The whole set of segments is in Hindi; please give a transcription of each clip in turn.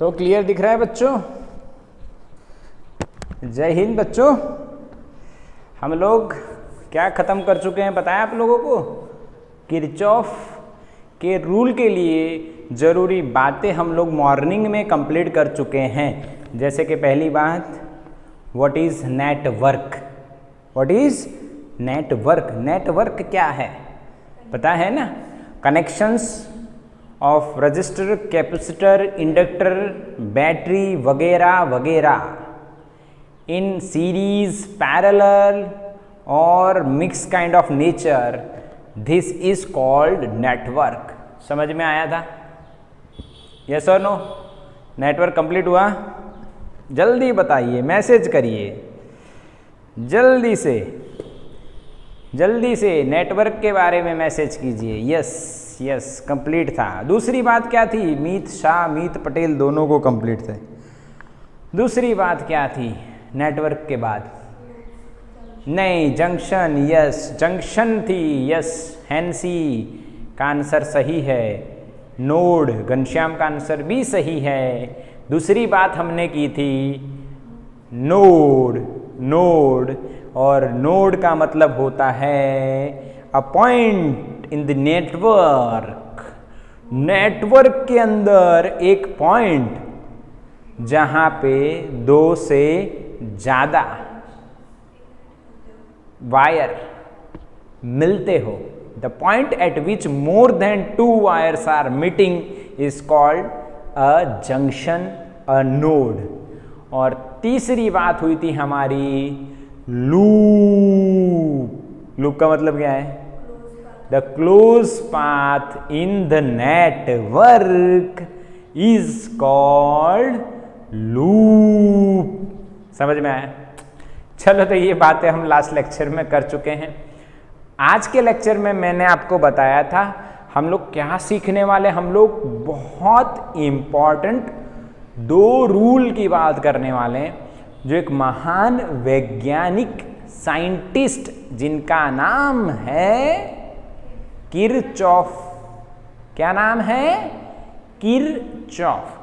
तो क्लियर दिख रहा है बच्चों? जय हिंद बच्चों। हम लोग क्या ख़त्म कर चुके हैं पता है आप लोगों को? किरचॉफ के रूल के लिए ज़रूरी बातें हम लोग मॉर्निंग में कंप्लीट कर चुके हैं। जैसे कि पहली बात, what is network? What is network? Network क्या है पता है ना? Connections of register, capacitor, inductor, battery वगैरह वगैरह इन सीरीज, पैरेलल और mix kind of nature, this is called network. समझ में आया था? यस और नो? नेटवर्क कंप्लीट हुआ? जल्दी बताइए, मैसेज करिए जल्दी से नेटवर्क के बारे में मैसेज कीजिए। यस यस, कंप्लीट था। दूसरी बात क्या थी? मीत शाह, मीत पटेल दोनों को कंप्लीट थे। दूसरी बात क्या थी नेटवर्क के बाद? नहीं, जंक्शन। यस, जंक्शन थी। यस, हैंसी का आंसर सही है। नोड, घनश्याम का आंसर भी सही है। दूसरी बात हमने की थी नोड। नोड, और नोड का मतलब होता है a point in the network. Network के अंदर एक पॉइंट जहां पे दो से ज्यादा वायर मिलते हो। The point at which more than 2 wires are meeting is called a junction, a node. और तीसरी बात हुई थी हमारी लूप। लूप का मतलब क्या है? The close path in the network is called loop. समझ में आया? चलो, तो ये बातें हम लास्ट लेक्चर में कर चुके हैं। आज के लेक्चर में मैंने आपको बताया था हम लोग क्या सीखने वाले। हम लोग बहुत इम्पॉर्टेंट 2 रूल की बात करने वाले हैं, जो एक महान वैज्ञानिक साइंटिस्ट जिनका नाम है किरचॉफ। क्या नाम है? किरचॉफ।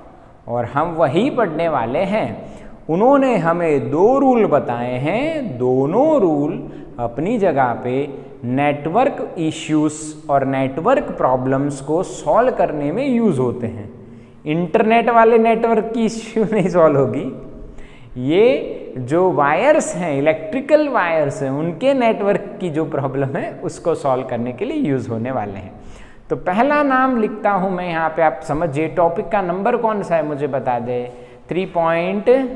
और हम वही पढ़ने वाले हैं। उन्होंने हमें 2 रूल बताए हैं। दोनों रूल अपनी जगह पे नेटवर्क इश्यूज और नेटवर्क प्रॉब्लम्स को सॉल्व करने में यूज होते हैं। इंटरनेट वाले नेटवर्क की इश्यू नहीं सॉल्व होगी। ये जो वायर्स हैं, इलेक्ट्रिकल वायर्स हैं, उनके नेटवर्क की जो प्रॉब्लम है उसको सॉल्व करने के लिए यूज होने वाले हैं। तो पहला नाम लिखता हूं मैं यहाँ पे, आप समझिए। टॉपिक का नंबर कौन सा है मुझे बता दे। 3.13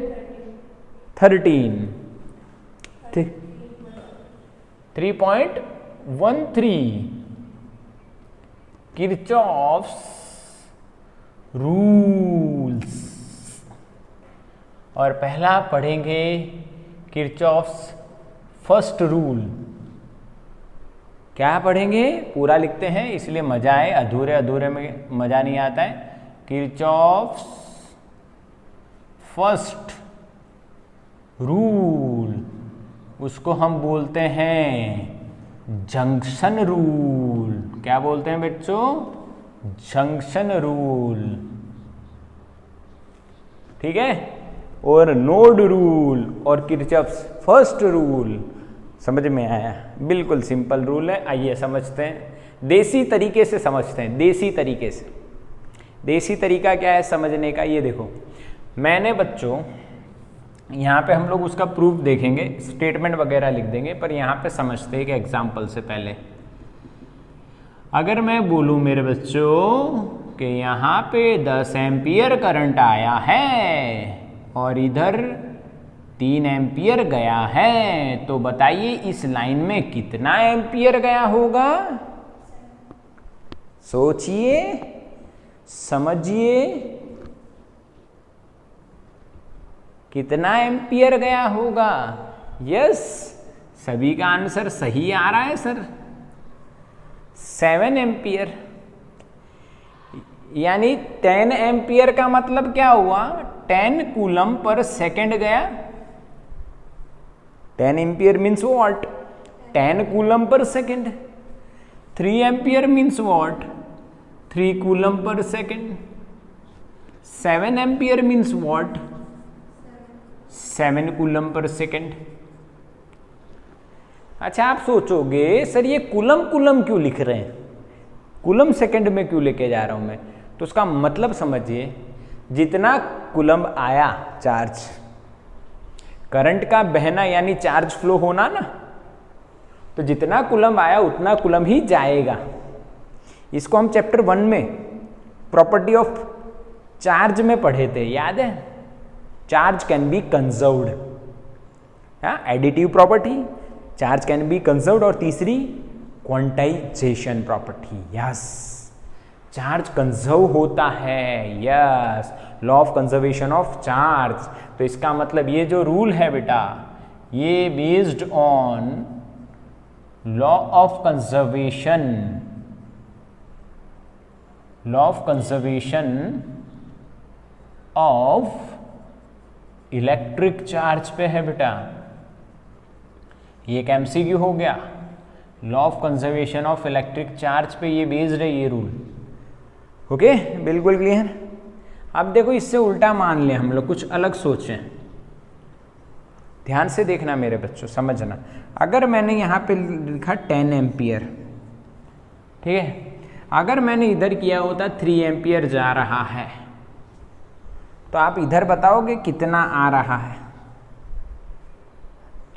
3.13 किरचॉफ्स रूल्स। और पहला पढ़ेंगे किरचॉफ्स फर्स्ट रूल। क्या पढ़ेंगे? पूरा लिखते हैं इसलिए मजा आए, अधूरे अधूरे में मजा नहीं आता है। किरचॉफ्स फर्स्ट रूल, उसको हम बोलते हैं जंक्शन रूल। क्या बोलते हैं बच्चों? Junction rule. ठीक है? और नोड रूल और किरचॉफ्स फर्स्ट रूल समझ में आया? बिल्कुल सिंपल रूल है। आइए समझते हैं, देसी तरीके से समझते हैं। देसी तरीके से, देसी तरीका क्या है समझने का? ये देखो, मैंने बच्चों यहाँ पे हम लोग उसका प्रूफ देखेंगे, स्टेटमेंट वगैरह लिख देंगे, पर यहाँ पे समझते हैं कि एग्जाम्पल से पहले अगर मैं बोलूँ मेरे बच्चों कि यहाँ पे 10 एम्पियर करंट आया है और इधर 3 एम्पियर गया है, तो बताइए इस लाइन में कितना एम्पियर गया होगा? सोचिए, समझिए, कितना एम्पियर गया होगा? यस, सभी का आंसर सही आ रहा है सर। 7 एम्पियर। यानी 10 एम्पियर का मतलब क्या हुआ? 10 कूलम पर सेकेंड गया। 10 ampere means what? 10 coulomb per second. 3 ampere means what? 3 coulomb per second. 7 ampere means what? 7 coulomb per second. अच्छा, आप सोचोगे सर ये कूलम कूलम क्यों लिख रहे हैं, कूलम सेकेंड में क्यों लेके जा रहा हूं मैं? तो उसका मतलब समझिए, जितना कूलम आया चार्ज, करंट का बहना यानी चार्ज फ्लो होना ना, तो जितना कूलम आया उतना कूलम ही जाएगा। इसको हम चैप्टर 1 में प्रॉपर्टी ऑफ चार्ज में पढ़े थे, याद है? Charge can be conserved, additive property, charge can be conserved, और तीसरी quantization property. Yes, charge conserve होता है, yes, law of conservation of charge. तो इसका मतलब ये जो रूल है बेटा, ये based on law of conservation, law of conservation of electric charge पे है बेटा। ये एक एमसीक्यू हो गया, law of conservation of electric charge पे ये बेस्ड है ये रूल। ओके, बिल्कुल क्लियर। अब देखो, इससे उल्टा मान लें हम लोग, कुछ अलग सोचें। ध्यान से देखना मेरे बच्चों, समझना। अगर मैंने यहाँ पे लिखा 10 एम्पियर, ठीक है, अगर मैंने इधर किया होता 3 एम्पियर जा रहा है, तो आप इधर बताओगे कितना आ रहा है?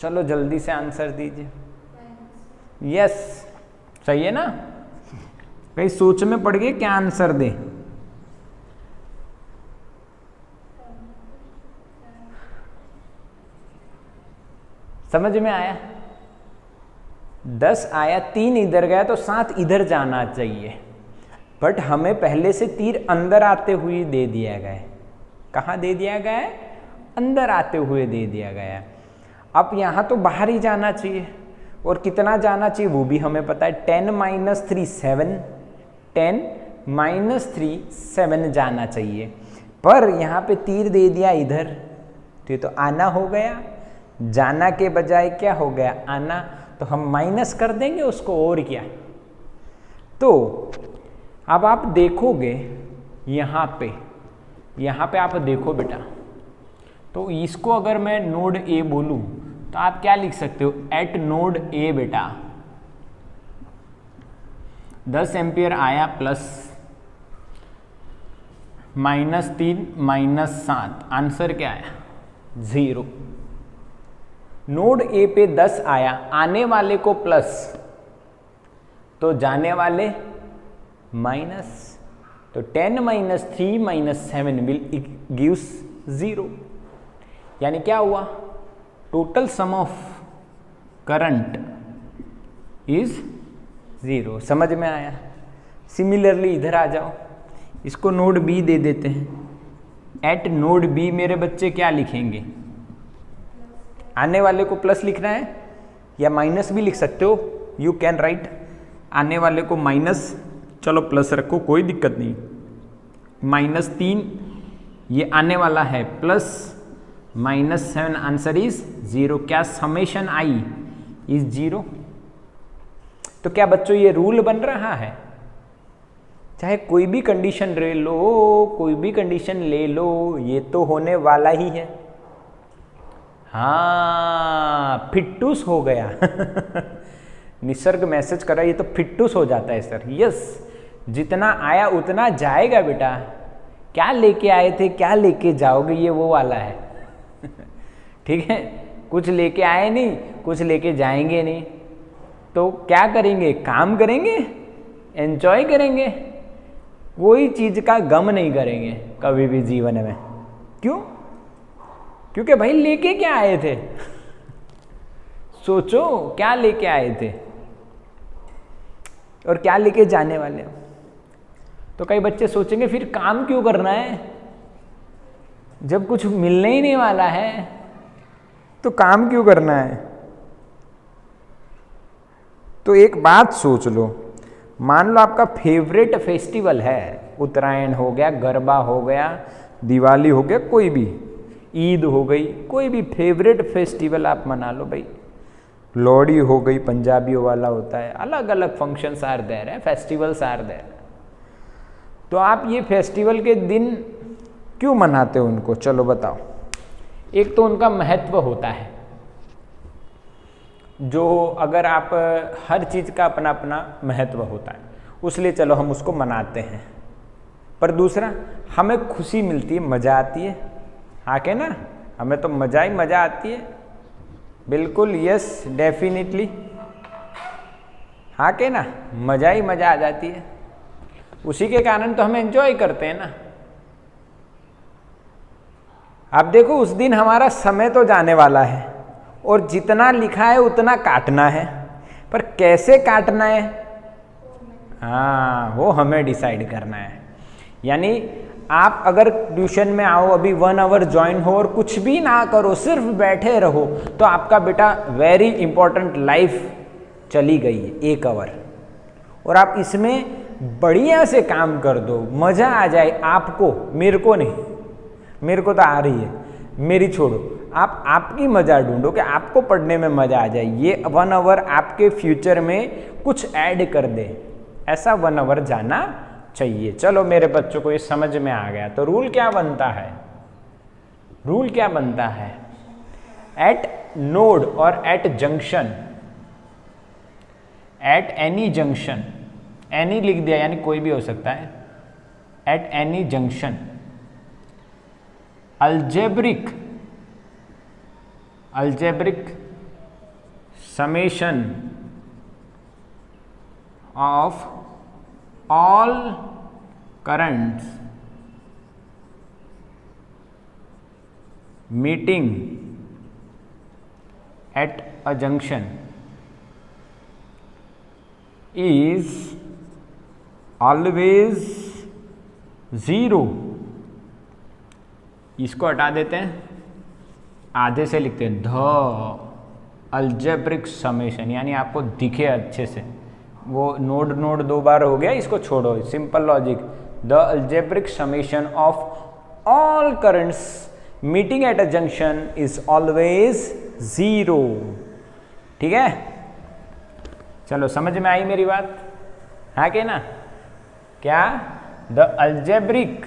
चलो जल्दी से आंसर दीजिए। यस, सही है ना? कहीं सोच में पड़ गए क्या आंसर दे? समझ में आया? 10 आया, 3 इधर गया, तो 7 इधर जाना चाहिए, बट हमें पहले से तीर अंदर आते हुए दे दिया गया है। कहाँ दे दिया गया है? अंदर आते हुए दे दिया गया है। अब यहाँ तो बाहर ही जाना चाहिए, और कितना जाना चाहिए वो भी हमें पता है, 10 - 3 7, 10 - 3 7 जाना चाहिए। पर यहाँ पे तीर दे दिया इधर, तो ये तो आना हो गया, जाना के बजाय क्या हो गया? आना। तो हम माइनस कर देंगे उसको, और क्या। तो अब आप देखोगे यहाँ पे आप देखो बेटा, तो इसको अगर मैं नोड ए बोलूँ तो आप क्या लिख सकते हो? एट नोड ए बेटा 10 एम्पियर आया, प्लस -3 - 7, आंसर क्या आया? 0। नोड ए पे 10 आया, आने वाले को प्लस, तो जाने वाले माइनस, तो 10 - 3 - 7 विल गिव्स 0। यानी क्या हुआ? Total sum of current is 0। समझ में आया? सिमिलरली इधर आ जाओ, इसको नोड बी दे देते हैं। एट नोड बी मेरे बच्चे क्या लिखेंगे? आने वाले को प्लस लिखना है, या माइनस भी लिख सकते हो, यू कैन राइट। आने वाले को माइनस, चलो प्लस रखो, कोई दिक्कत नहीं। -3 ये आने वाला है, प्लस -7, आंसर इज 0। क्या समेशन आई इज 0? तो क्या बच्चों ये रूल बन रहा है? चाहे कोई भी कंडीशन ले लो, कोई भी कंडीशन ले लो, ये तो होने वाला ही है। हाँ, फिट्टूस हो गया। निसर्ग मैसेज करा, ये तो फिट्टूस हो जाता है सर। यस, जितना आया उतना जाएगा बेटा। क्या लेके आए थे, क्या लेके जाओगे, ये वो वाला है। ठीक है, कुछ लेके आए नहीं, कुछ लेके जाएंगे नहीं, तो क्या करेंगे? काम करेंगे, एंजॉय करेंगे, कोई चीज का गम नहीं करेंगे कभी भी जीवन में। क्यों? क्योंकि भाई लेके क्या आए थे? सोचो, क्या लेके आए थे और क्या लेके जाने वाले हो। तो कई बच्चे सोचेंगे फिर काम क्यों करना है, जब कुछ मिलने ही नहीं वाला है तो काम क्यों करना है। तो एक बात सोच लो, मान लो आपका फेवरेट फेस्टिवल है, उत्तरायण हो गया, गरबा हो गया, दिवाली हो गया, कोई भी, ईद हो गई, कोई भी फेवरेट फेस्टिवल आप मना लो भाई। लोहड़ी हो गई, पंजाबियों वाला होता है, अलग अलग फंक्शंस आर देयर है, फेस्टिवल्स आर देयर। तो आप ये फेस्टिवल के दिन क्यों मनाते हो उनको, चलो बताओ। एक तो उनका महत्व होता है, जो अगर आप हर चीज़ का अपना अपना महत्व होता है, उसलिए चलो हम उसको मनाते हैं। पर दूसरा, हमें खुशी मिलती है, मज़ा आती है। हाँ के ना, हमें तो मज़ा ही मज़ा आती है। बिल्कुल, यस, डेफिनेटली। हाँ के ना, मज़ा ही मज़ा आ जाती है। उसी के कारण तो हम एंजॉय करते हैं ना। अब देखो, उस दिन हमारा समय तो जाने वाला है और जितना लिखा है उतना काटना है, पर कैसे काटना है, हाँ, वो हमें डिसाइड करना है। यानी आप अगर ट्यूशन में आओ, अभी 1 आवर ज्वाइन हो और कुछ भी ना करो, सिर्फ बैठे रहो, तो आपका बेटा वेरी इंपॉर्टेंट लाइफ चली गई है 1 आवर। और आप इसमें बढ़िया से काम कर दो, मज़ा आ जाए आपको, मेरे को नहीं, मेरे को तो आ रही है, मेरी छोड़ो, आप आपकी मज़ा ढूंढो कि आपको पढ़ने में मज़ा आ जाए। ये 1 आवर आपके फ्यूचर में कुछ ऐड कर दे, ऐसा 1 आवर जाना चाहिए। चलो मेरे बच्चों को ये समझ में आ गया। तो रूल क्या बनता है, रूल क्या बनता है, एट नोड और at junction, at any junction, any लिख दिया यानी कोई भी हो सकता है, at any junction algebraic summation of all currents meeting at a junction is always 0। इसको हटा देते हैं, आधे से लिखते हैं द अल्जेब्रिक समेशन, यानी आपको दिखे अच्छे से। वो नोड नोड 2 बार हो गया, इसको छोड़ो, simple logic. The algebraic summation of all currents meeting at a junction is always 0। ठीक है, चलो समझ में आई मेरी बात, हाँ के ना। क्या, the algebraic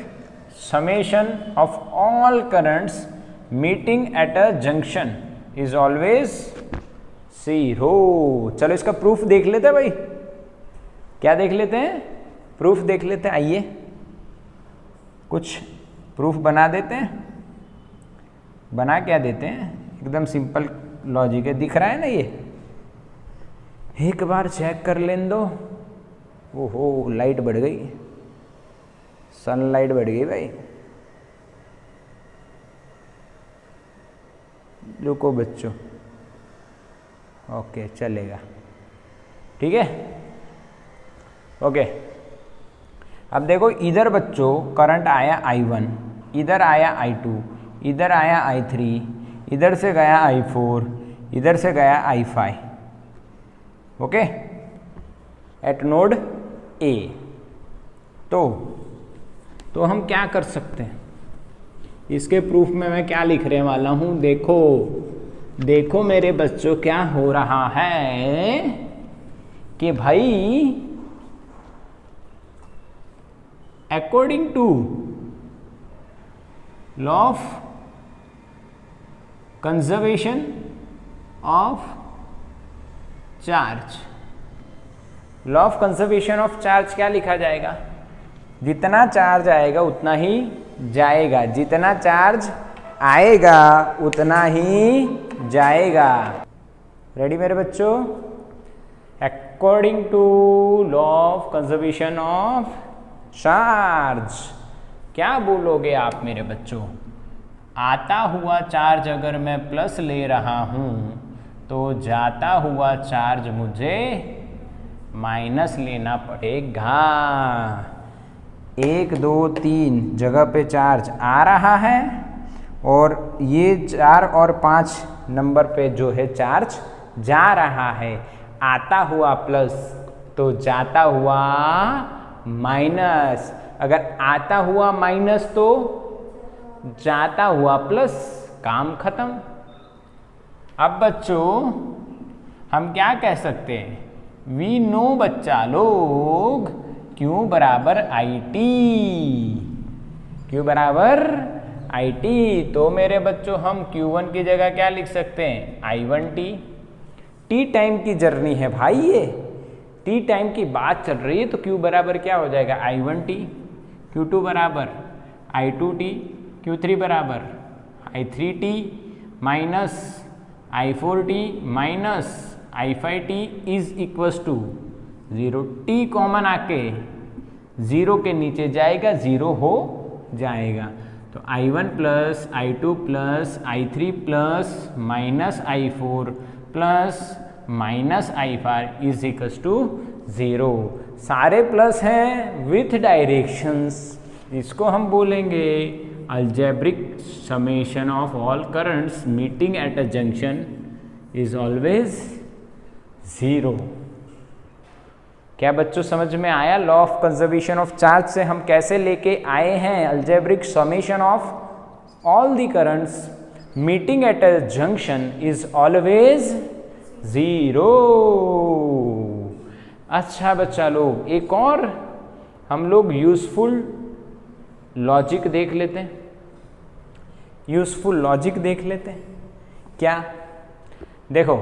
summation of all currents meeting at a junction is always 0। चलो इसका प्रूफ देख लेते हैं भाई, क्या देख लेते हैं, प्रूफ देख लेते हैं। आइए कुछ प्रूफ बना देते हैं। बना क्या देते हैं, एकदम सिंपल लॉजिक है, दिख रहा है ना ये, एक बार चेक कर लें दो। ओहो, लाइट बढ़ गई, सनलाइट बढ़ गई भाई। रुको बच्चों, ओके चलेगा, ठीक है, ओके। अब देखो इधर बच्चों करंट आया I1, इधर आया I2, इधर आया I3, इधर से गया I4, इधर से गया I5, okay, eight node A। तो हम क्या कर सकते हैं, इसके प्रूफ में मैं क्या लिखने वाला हूं, देखो देखो मेरे बच्चों, क्या हो रहा है कि भाई according to law of conservation of charge, law of conservation of charge क्या लिखा जाएगा, जितना चार्ज आएगा उतना ही जाएगा, जितना चार्ज आएगा उतना ही जाएगा। रेडी मेरे बच्चों, according to law of conservation of charge, क्या बोलोगे आप मेरे बच्चों, आता हुआ चार्ज अगर मैं प्लस ले रहा हूं तो जाता हुआ चार्ज मुझे माइनस लेना पड़ेगा। 1 2 3 जगह पे चार्ज आ रहा है और ये 4 और 5 नंबर पे जो है चार्ज जा रहा है। आता हुआ प्लस तो जाता हुआ माइनस, अगर आता हुआ माइनस तो जाता हुआ प्लस, काम खत्म। अब बच्चों हम क्या कह सकते हैं, वी नो बच्चा लोग Q बराबर IT, Q बराबर IT। तो मेरे बच्चों हम Q1 की जगह क्या लिख सकते हैं, I1T। T टाइम की जर्नी है भाई, ये T टाइम की बात चल रही है, तो Q बराबर क्या हो जाएगा, I1T। Q2 बराबर I2T। Q3 बराबर I3T minus I4T minus I5T is equals to 0। T common आके 0 के नीचे जाएगा, 0 हो जाएगा। तो I1 plus I2 plus I3 plus minus I4 plus minus I5 is equals to 0। सारे प्लस हैं विथ डायरेक्शंस, इसको हम बोलेंगे algebraic summation of all currents meeting at a junction is always 0। क्या बच्चों समझ में आया? Law of conservation of charge से हम कैसे लेके आए हैं algebraic summation of all the currents meeting at a junction is always 0। अच्छा बच्चा लोग, एक और हम लोग यूजफुल लॉजिक देख लेते हैं। यूजफुल लॉजिक देख लेते हैं। क्या? देखो,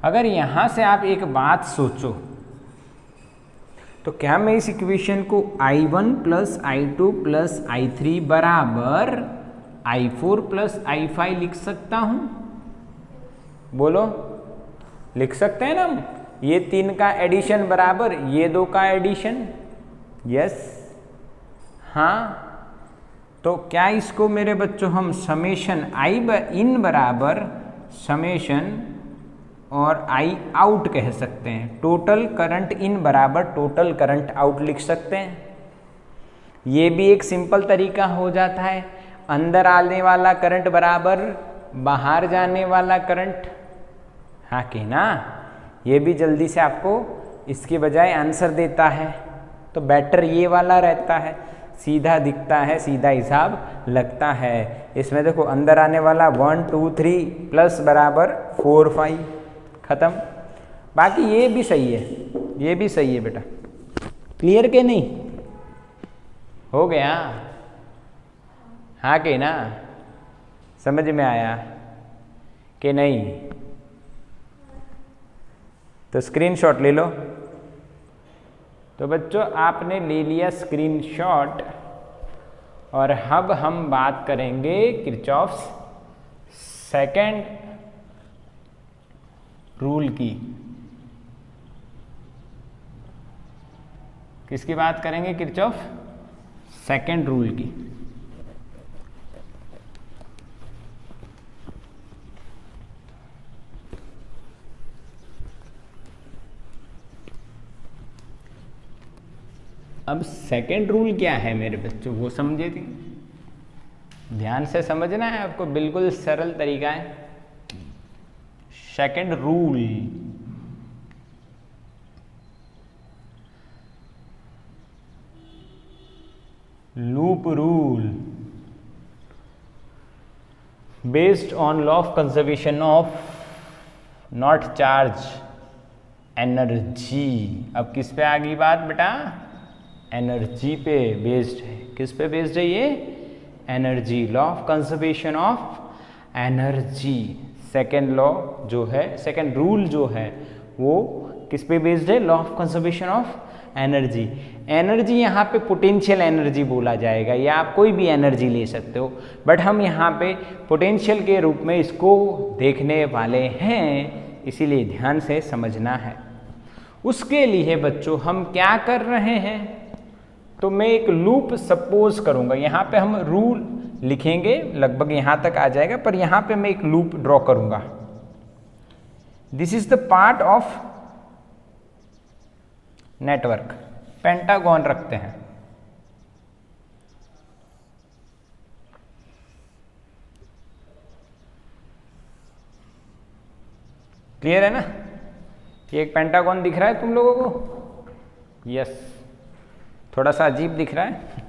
अगर यहां से आप एक बात सोचो, तो क्या मैं इस इक्वेशन को I1 plus I2 plus I3 बराबर I4 प्लस I5 लिख सकता हूं? बोलो, लिख सकते हैं ना हम? ये 3 का एडिशन बराबर ये 2 का एडिशन, यस, हाँ। तो क्या इसको मेरे बच्चों हम समेशन I इन बराबर समेशन और I आउट कह सकते हैं। टोटल करंट इन बराबर टोटल करंट आउट लिख सकते हैं। ये भी एक सिंपल तरीका हो जाता है। अंदर आने वाला करंट बराबर बाहर जाने वाला करंट, हाँ कि ना? ये भी जल्दी से आपको इसके बजाय आंसर देता है, तो बेटर ये वाला रहता है, सीधा दिखता है, सीधा हिसाब लगता है। इसमें देखो अंदर आने वाला 1 2 3 प्लस बराबर 4 5 खत्म। बाकी ये भी सही है, ये भी सही है बेटा। क्लियर के नहीं? हो गया? हाँ कि ना? समझ में आया कि नहीं? तो स्क्रीनशॉट ले लो। तो बच्चों आपने ले लिया स्क्रीनशॉट, और अब हम बात करेंगे किरचॉफ्स सेकंड रूल की। किसकी बात करेंगे? किरचॉफ सेकंड रूल की। अब सेकंड रूल क्या है मेरे बच्चों, वो समझे थी? ध्यान से समझना है आपको, बिल्कुल सरल तरीका है। Second rule, loop rule, based on law of conservation of not charge energy. अब किस पे आ गई बात बेटा? एनर्जी पे बेस्ड है। किस पे बेस्ड है ये? Energy, law of conservation of energy. Second law जो है, सेकेंड रूल जो है, वो किस पे बेस्ड है? Law of conservation of energy. Energy यहाँ पे पोटेंशियल एनर्जी बोला जाएगा, या आप कोई भी एनर्जी ले सकते हो, बट हम यहाँ पे पोटेंशियल के रूप में इसको देखने वाले हैं, इसीलिए ध्यान से समझना है। उसके लिए बच्चों हम क्या कर रहे हैं? तो मैं एक लूप सपोज करूंगा, यहाँ पे हम रूल लिखेंगे, लगभग यहाँ तक आ जाएगा, पर यहाँ पे मैं एक लूप ड्रॉ करूंगा। This is the part of network, pentagon रखते हैं। क्लियर है ना? ये एक पेंटागन दिख रहा है तुम लोगों को? यस, थोड़ा सा अजीब दिख रहा है।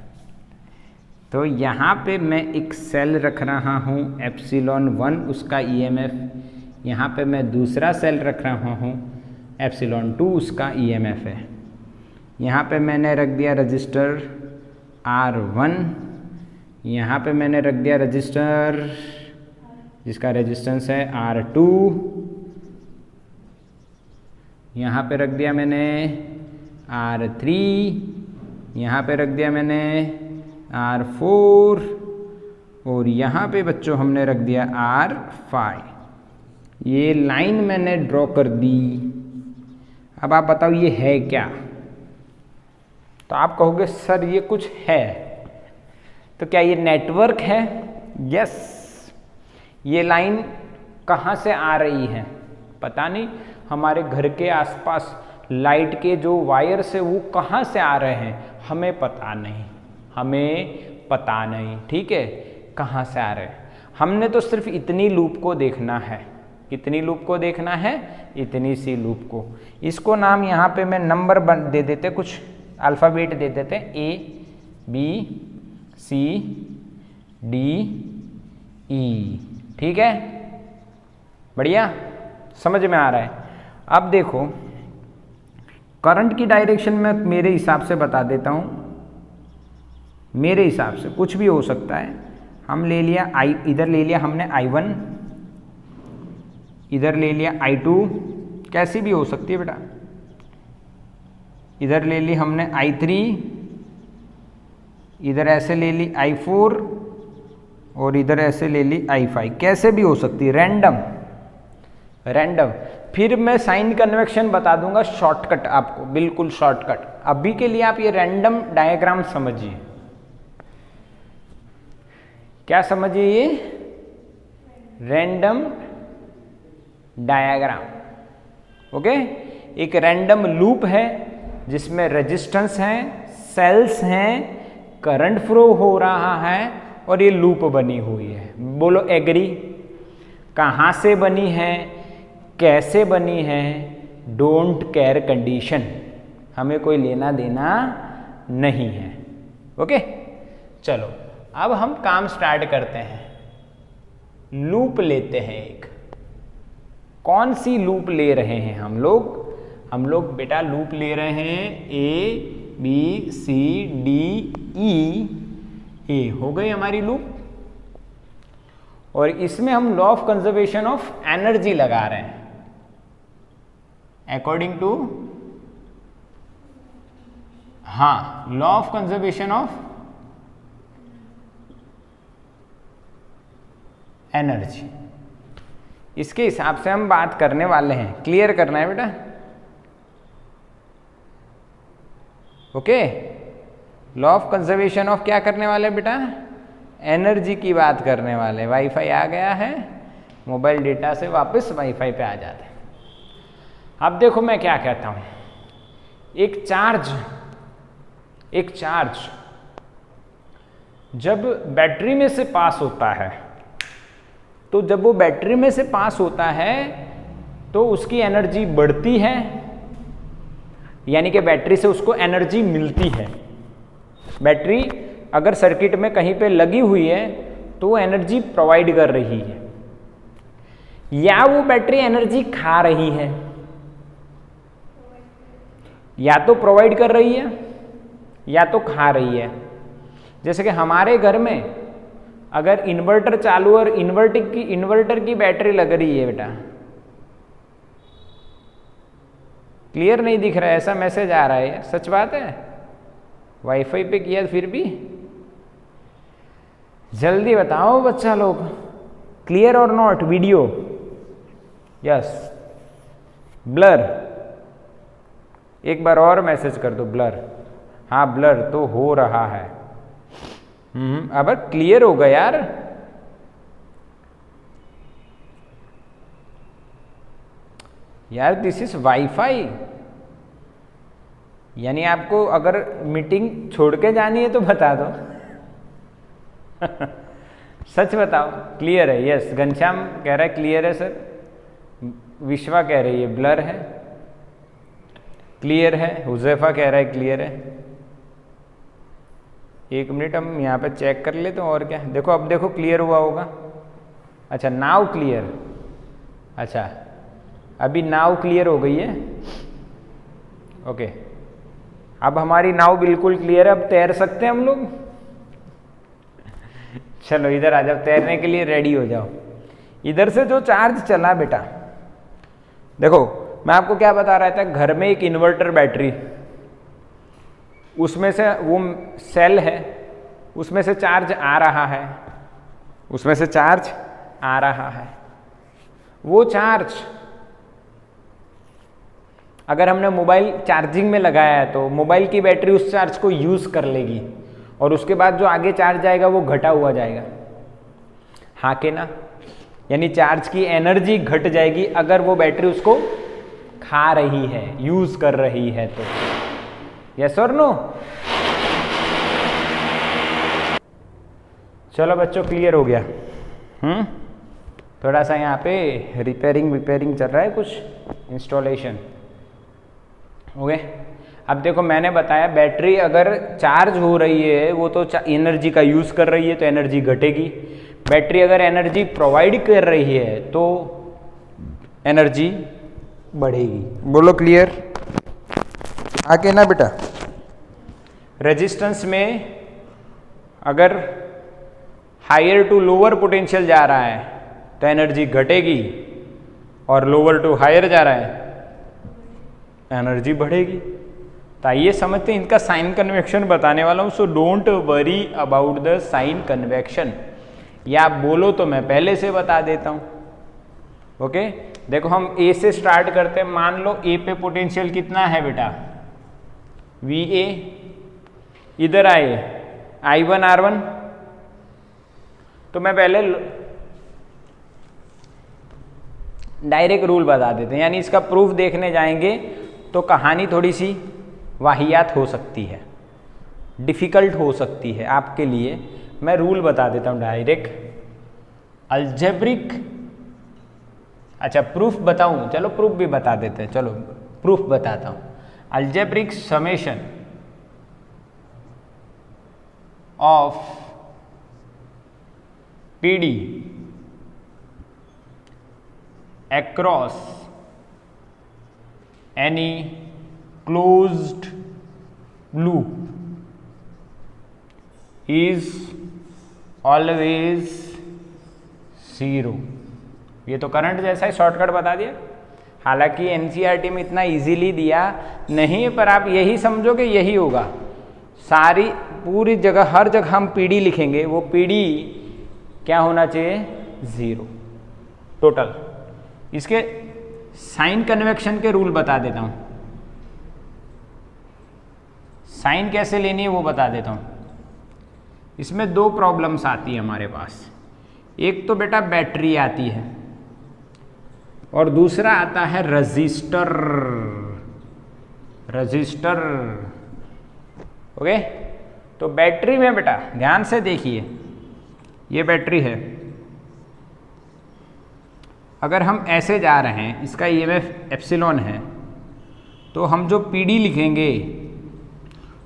तो यहाँ पे मैं एक सेल रख रहा हूँ ε1 उसका EMF, यहाँ पे मैं दूसरा सेल रख रहा हूँ ε2 उसका EMF है। यहाँ पे मैंने रख दिया रजिस्टर R1, यहाँ पे मैंने रख दिया रजिस्टर जिसका रेजिस्टेंस है R2, यहाँ पे रख दिया मैंने R3, यहाँ पे रख दिया मैंने R4 और यहाँ पे बच्चों हमने रख दिया R5। ये लाइन मैंने ड्रॉ कर दी। अब आप बताओ ये है क्या? तो आप कहोगे सर ये कुछ है, तो क्या ये नेटवर्क है? यस। ये लाइन कहाँ से आ रही है पता नहीं, हमारे घर के आसपास लाइट के जो वायर्स है वो कहाँ से आ रहे हैं हमें पता नहीं, हमें पता नहीं, ठीक है, कहाँ से आ रहे हैं। हमने तो सिर्फ इतनी लूप को देखना है, कितनी लूप को देखना है? इतनी सी लूप को। इसको नाम यहाँ पे मैं नंबर दे देते, कुछ अल्फ़ाबेट दे देते, A B C D E, ठीक है, बढ़िया, समझ में आ रहा है। अब देखो करंट की डायरेक्शन में मेरे हिसाब से बता देता हूँ, मेरे हिसाब से कुछ भी हो सकता है। हम ले लिया इधर ले लिया हमने I1, इधर ले लिया I2, कैसी भी हो सकती है बेटा। इधर ले ली हमने I3, इधर ऐसे ले ली I4 और इधर ऐसे ले ली I5, कैसे भी हो सकती है, रैंडम रैंडम। फिर मैं साइन कन्वेक्शन बता दूंगा, शॉर्टकट आपको, बिल्कुल शॉर्टकट। अभी के लिए आप ये रैंडम डायग्राम समझिए। क्या समझिए? ये रैंडम डायग्राम, ओके। एक रैंडम लूप है जिसमें रेजिस्टेंस है, सेल्स हैं, करंट फ्लो हो रहा है और ये लूप बनी हुई है। बोलो एग्री? कहाँ से बनी है, कैसे बनी है, डोंट केयर कंडीशन, हमें कोई लेना देना नहीं है, ओके। चलो अब हम काम स्टार्ट करते हैं। लूप लेते हैं एक। कौन सी लूप ले रहे हैं हम लोग? हम लोग बेटा लूप ले रहे हैं A B C D E, ए हो गई हमारी लूप। और इसमें हम law of conservation of energy लगा रहे हैं अकॉर्डिंग टू, हाँ, law of conservation of energy. इसके हिसाब से हम बात करने वाले हैं। क्लियर करना है बेटा, okay. Law of conservation of क्या करने वाले बेटा? एनर्जी की बात करने वाले। वाईफाई आ गया है, मोबाइल डेटा से वापस वाईफाई पे आ जाते हैं। अब देखो मैं क्या कहता हूं, एक चार्ज जब बैटरी में से पास होता है, तो जब वो बैटरी में से पास होता है तो उसकी एनर्जी बढ़ती है, यानी कि बैटरी से उसको एनर्जी मिलती है। बैटरी अगर सर्किट में कहीं पे लगी हुई है तो वो एनर्जी प्रोवाइड कर रही है, या वो बैटरी एनर्जी खा रही है। या तो प्रोवाइड कर रही है या तो खा रही है। जैसे कि हमारे घर में अगर इन्वर्टर चालू और इन्वर्टर की बैटरी लग रही है बेटा, क्लियर नहीं दिख रहा है, ऐसा मैसेज आ रहा है, सच बात है। वाईफाई पे किया फिर भी, जल्दी बताओ बच्चा लोग, क्लियर और नॉट वीडियो? यस, ब्लर, एक बार और मैसेज कर दो ब्लर। हाँ ब्लर तो हो रहा है। अब क्लियर होगा यार। यार दिस इज वाईफाई, यानी आपको अगर मीटिंग छोड़ के जानी है तो बता दो। सच बताओ, क्लियर है? यस, घनश्याम कह रहा है क्लियर है सर, विश्वा कह रही है ब्लर है, क्लियर है, हुजैफा कह रहा है क्लियर है। एक मिनट हम यहाँ पे चेक कर लेते हैं और क्या। देखो अब देखो क्लियर हुआ होगा। अच्छा नाउ क्लियर, अच्छा अभी नाउ क्लियर हो गई है, ओके। अब हमारी नाव बिल्कुल क्लियर है, अब तैर सकते हैं हम लोग। चलो इधर आ जाओ, तैरने के लिए रेडी हो जाओ। इधर से जो चार्ज चला बेटा, देखो मैं आपको क्या बता रहा था, घर में एक इन्वर्टर बैटरी, उसमें से वो सेल है, उसमें से चार्ज आ रहा है, उसमें से चार्ज आ रहा है। वो चार्ज अगर हमने मोबाइल चार्जिंग में लगाया है तो मोबाइल की बैटरी उस चार्ज को यूज कर लेगी और उसके बाद जो आगे चार्ज आएगा वो घटा हुआ जाएगा। हाँ के ना, यानी चार्ज की एनर्जी घट जाएगी अगर वो बैटरी उसको खा रही है, यूज कर रही है तो। यस और नो? चलो बच्चों क्लियर हो गया। थोड़ा सा यहाँ पे रिपेयरिंग चल रहा है, कुछ इंस्टॉलेशन। ओके, अब देखो मैंने बताया बैटरी अगर चार्ज हो रही है वो तो एनर्जी का यूज कर रही है तो एनर्जी घटेगी। बैटरी अगर एनर्जी प्रोवाइड कर रही है तो एनर्जी बढ़ेगी। बोलो क्लियर? आगे ना बेटा, रेजिस्टेंस में अगर हायर टू लोअर पोटेंशियल जा रहा है तो एनर्जी घटेगी और लोअर टू हायर जा रहा है एनर्जी बढ़ेगी। तो आइए समझते हैं, इनका साइन कन्वेक्शन बताने वाला हूं। So don't worry about the sign convention, या आप बोलो तो मैं पहले से बता देता हूं। ओके, देखो हम ए से स्टार्ट करते हैं। मान लो ए पे पोटेंशियल कितना है बेटा, वी ए। इधर आए I1 R1, तो मैं पहले डायरेक्ट रूल बता देते हैं, यानी इसका प्रूफ देखने जाएंगे तो कहानी थोड़ी सी वाहियात हो सकती है, डिफ़िकल्ट हो सकती है आपके लिए। मैं रूल बता देता हूँ डायरेक्ट अलजेब्रिक। अच्छा प्रूफ बताऊँ, चलो प्रूफ भी बता देते हैं। चलो प्रूफ बताता हूँ। Algebraic summation of PD across any closed loop is always 0। ये तो करंट जैसा ही शॉर्टकट बता दिया। हालांकि एनसीईआरटी में इतना इजीली दिया नहीं है, पर आप यही समझो कि यही होगा। सारी पूरी जगह हर जगह हम PD लिखेंगे, वो PD क्या होना चाहिए, 0 टोटल। इसके साइन कन्वेक्शन के रूल बता देता हूं। साइन कैसे लेनी है वो बता देता हूं। इसमें दो प्रॉब्लम्स आती है हमारे पास। एक तो बेटा बैटरी आती है और दूसरा आता है रजिस्टर। ओके, तो बैटरी में बेटा ध्यान से देखिए, ये बैटरी है। अगर हम ऐसे जा रहे हैं, इसका ईएमएफ एप्सिलॉन है, तो हम जो PD लिखेंगे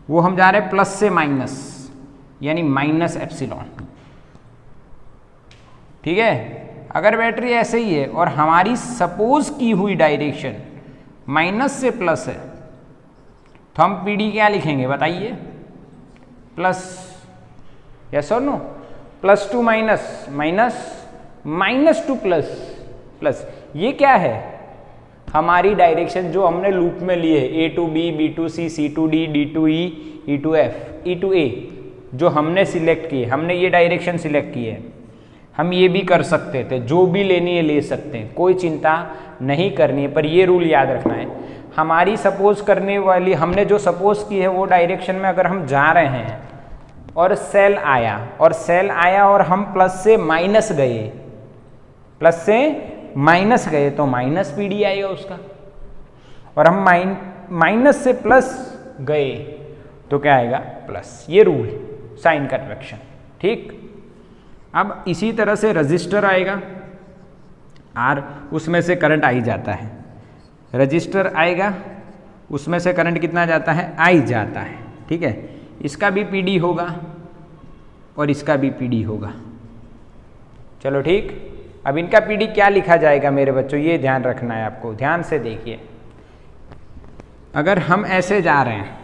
वो हम जा रहे हैं प्लस से माइनस, यानी माइनस एप्सिलॉन। ठीक है, अगर बैटरी ऐसे ही है और हमारी सपोज की हुई डायरेक्शन माइनस से प्लस है तो हम PD क्या लिखेंगे बताइए, प्लस। यस और no? Plus to minus, minus to plus, plus. ये क्या है, हमारी डायरेक्शन जो हमने लूप में ली है, A to B, B to C, C to D, D to E, E to F, E to A, जो हमने सिलेक्ट की है, हमने ये डायरेक्शन सिलेक्ट की है। हम ये भी कर सकते थे, जो भी लेनी है ले सकते हैं, कोई चिंता नहीं करनी है। पर ये रूल याद रखना है, हमारी सपोज करने वाली, हमने जो सपोज की है वो डायरेक्शन में अगर हम जा रहे हैं और सेल आया और हम प्लस से माइनस गए, तो माइनस PD आएगा उसका। और हम माइनस से प्लस गए तो क्या आएगा, प्लस। ये रूल साइन कन्वेक्शन। ठीक, अब इसी तरह से रजिस्टर आएगा, R, उसमें से करंट आई जाता है। रजिस्टर आएगा, उसमें से करंट कितना जाता है, आई जाता है। ठीक है, इसका भी PD होगा और इसका भी PD होगा। चलो ठीक, अब इनका PD क्या लिखा जाएगा मेरे बच्चों, ये ध्यान रखना है आपको। ध्यान से देखिए, अगर हम ऐसे जा रहे हैं,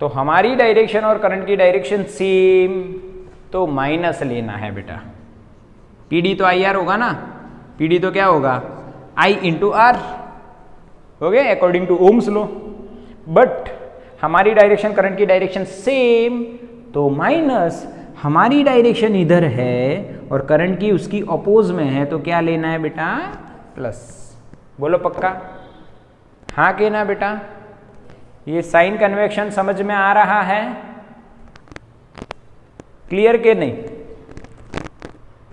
तो हमारी डायरेक्शन और करंट की डायरेक्शन सेम, तो माइनस लेना है बेटा। पीडी तो आई आर होगा ना, पीडी तो क्या होगा आई इंटू आर, हो गया according to Ohm's law. But हमारी डायरेक्शन करंट की डायरेक्शन सेम, तो माइनस हमारी डायरेक्शन इधर है और करंट की उसकी अपोज में है, तो क्या लेना है बेटा प्लस। बोलो पक्का? हाँ के ना बेटा? ये साइन कन्वेक्शन समझ में आ रहा है? क्लियर के नहीं?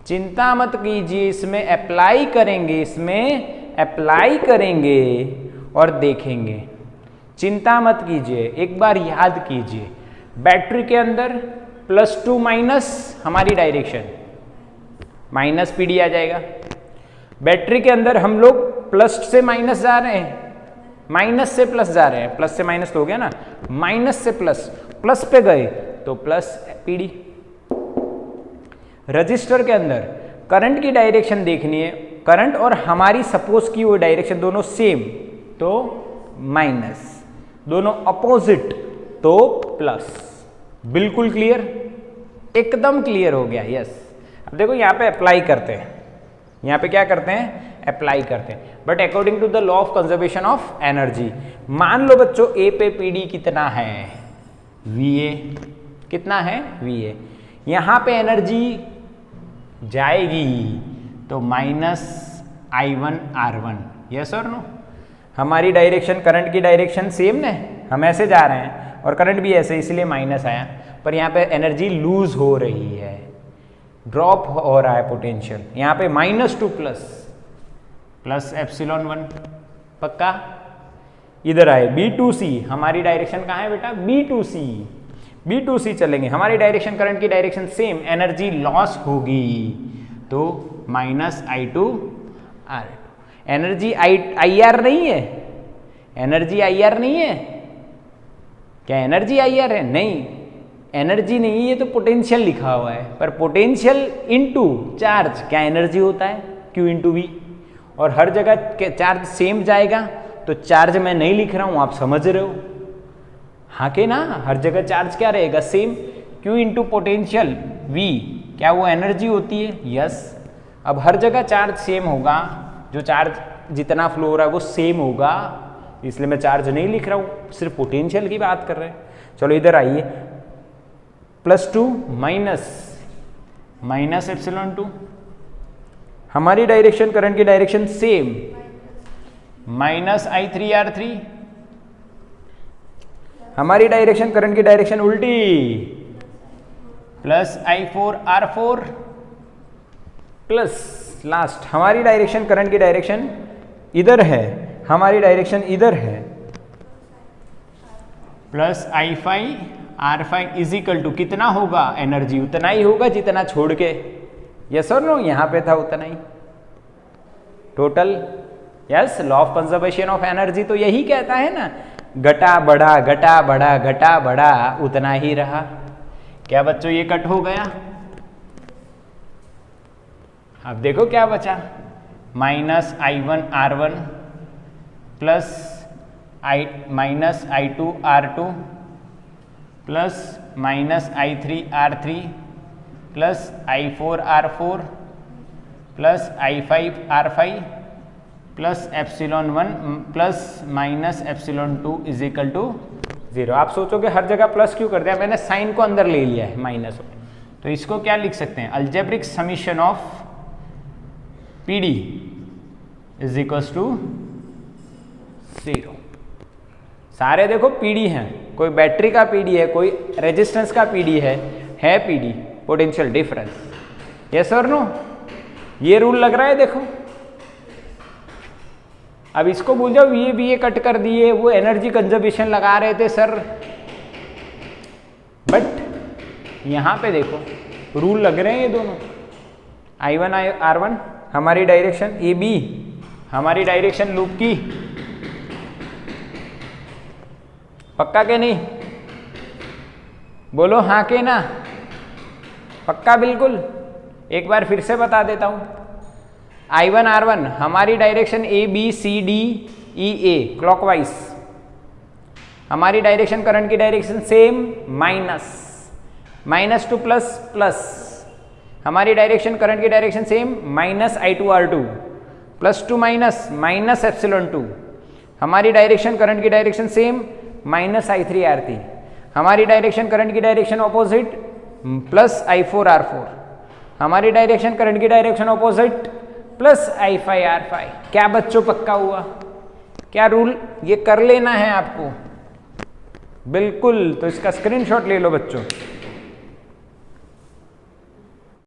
चिंता मत कीजिए, इसमें अप्लाई करेंगे, इसमें अप्लाई करेंगे और देखेंगे। चिंता मत कीजिए, एक बार याद कीजिए, बैटरी के अंदर +2 माइनस हमारी डायरेक्शन, माइनस पीडी आ जाएगा। बैटरी के अंदर हम लोग प्लस से माइनस जा रहे हैं, माइनस से प्लस जा रहे हैं, प्लस से माइनस तो हो गया ना, माइनस से प्लस, प्लस पे गए तो प्लस पीडी। रजिस्टर के अंदर करंट की डायरेक्शन देखनी है, करंट और हमारी सपोज की वो डायरेक्शन दोनों सेम, तो माइनस, दोनों अपोजिट तो प्लस। बिल्कुल क्लियर? एकदम क्लियर हो गया, यस। अब देखो यहाँ पे अप्लाई करते हैं, यहाँ पे क्या करते हैं अप्लाई करते हैं, but according to the law of conservation of energy. मान लो बच्चों ए पे पीडी कितना है VA, कितना है VA, यहाँ पे एनर्जी जाएगी तो -I1R1, यस और नो। हमारी डायरेक्शन करंट की डायरेक्शन सेम है, हम ऐसे जा रहे हैं और करंट भी ऐसे, इसलिए माइनस आया, पर यहाँ पे एनर्जी लूज हो रही है, ड्रॉप हो रहा है पोटेंशियल, यहाँ पे -2 प्लस ε1, पक्का? इधर आए B2C, हमारी डायरेक्शन कहाँ है बेटा B2C, B2C चलेंगे, हमारी डायरेक्शन करंट की डायरेक्शन सेम, एनर्जी लॉस होगी तो -I2R2। एनर्जी IR नहीं है, एनर्जी IR नहीं है, क्या एनर्जी IR है? नहीं, एनर्जी नहीं, ये तो पोटेंशियल लिखा हुआ है, पर पोटेंशियल इनटू चार्ज क्या एनर्जी होता है, Q इंटू V, और हर जगह चार्ज सेम जाएगा, तो चार्ज मैं नहीं लिख रहा हूं, आप समझ रहे हो? हाँ के ना? हर जगह चार्ज क्या रहेगा same, Q into potential V, क्या वो एनर्जी होती है? यस। अब हर जगह चार्ज सेम होगा, जो चार्ज जितना फ्लो हो रहा है वो सेम होगा, इसलिए मैं चार्ज नहीं लिख रहा हूं, सिर्फ पोटेंशियल की बात कर रहे हैं। चलो इधर आइए, +2 माइनस ε2, हमारी डायरेक्शन करंट की डायरेक्शन सेम, -I3R3, हमारी डायरेक्शन करंट की डायरेक्शन उल्टी, +I4R4 प्लस लास्ट हमारी डायरेक्शन करंट की डायरेक्शन इधर है, हमारी डायरेक्शन इधर है, +I5R5 इज इक्वल टू कितना होगा, एनर्जी उतना ही होगा जितना छोड़ के, यस और नो, यहाँ पे था उतना ही total, yes. Law of conservation of energy तो यही कहता है ना, घटा बढ़ा घटा बढ़ा घटा बढ़ा उतना ही रहा। क्या बच्चों ये कट हो गया? अब देखो क्या बचा, -I1R1 plus -I2R2 plus -I3R3 plus I4R4 plus I5R5 plus ε1 plus -ε2 is equal to 0। आप सोचोगे हर जगह प्लस क्यों कर दिया, मैंने साइन को अंदर ले लिया है माइनस, तो इसको क्या लिख सकते हैं, algebraic summation of PD is equal to 0। सारे देखो PD हैं, कोई बैटरी का PD है, कोई रेजिस्टेंस का PD है PD, पोटेंशियल डिफरेंस, यस और नो? ये रूल लग रहा है देखो। अब इसको भूल जाओ, ये कट कर दिए, वो एनर्जी कंजर्वेशन लगा रहे थे सर, बट यहां पे देखो रूल लग रहे हैं ये दोनों, I1R1 हमारी डायरेक्शन AB, हमारी डायरेक्शन लूप की, पक्का के नहीं? बोलो हाँ के ना? पक्का बिल्कुल। एक बार फिर से बता देता हूं, I1R1 हमारी डायरेक्शन ABCDEA क्लॉकवाइज, हमारी डायरेक्शन करंट की direction same, minus, minus to plus, plus, हमारी डायरेक्शन करंट की direction same, minus I2R2, plus to minus, minus epsilon 2, हमारी डायरेक्शन करंट की डायरेक्शन सेम, माइनस I3R3, हमारी डायरेक्शन करंट की डायरेक्शन ऑपोजिट, प्लस I4R4, हमारी डायरेक्शन करंट की डायरेक्शन ऑपोजिट, प्लस I5R5। क्या बच्चों पक्का हुआ? क्या रूल? ये कर लेना है आपको बिल्कुल, तो इसका स्क्रीनशॉट ले लो बच्चों।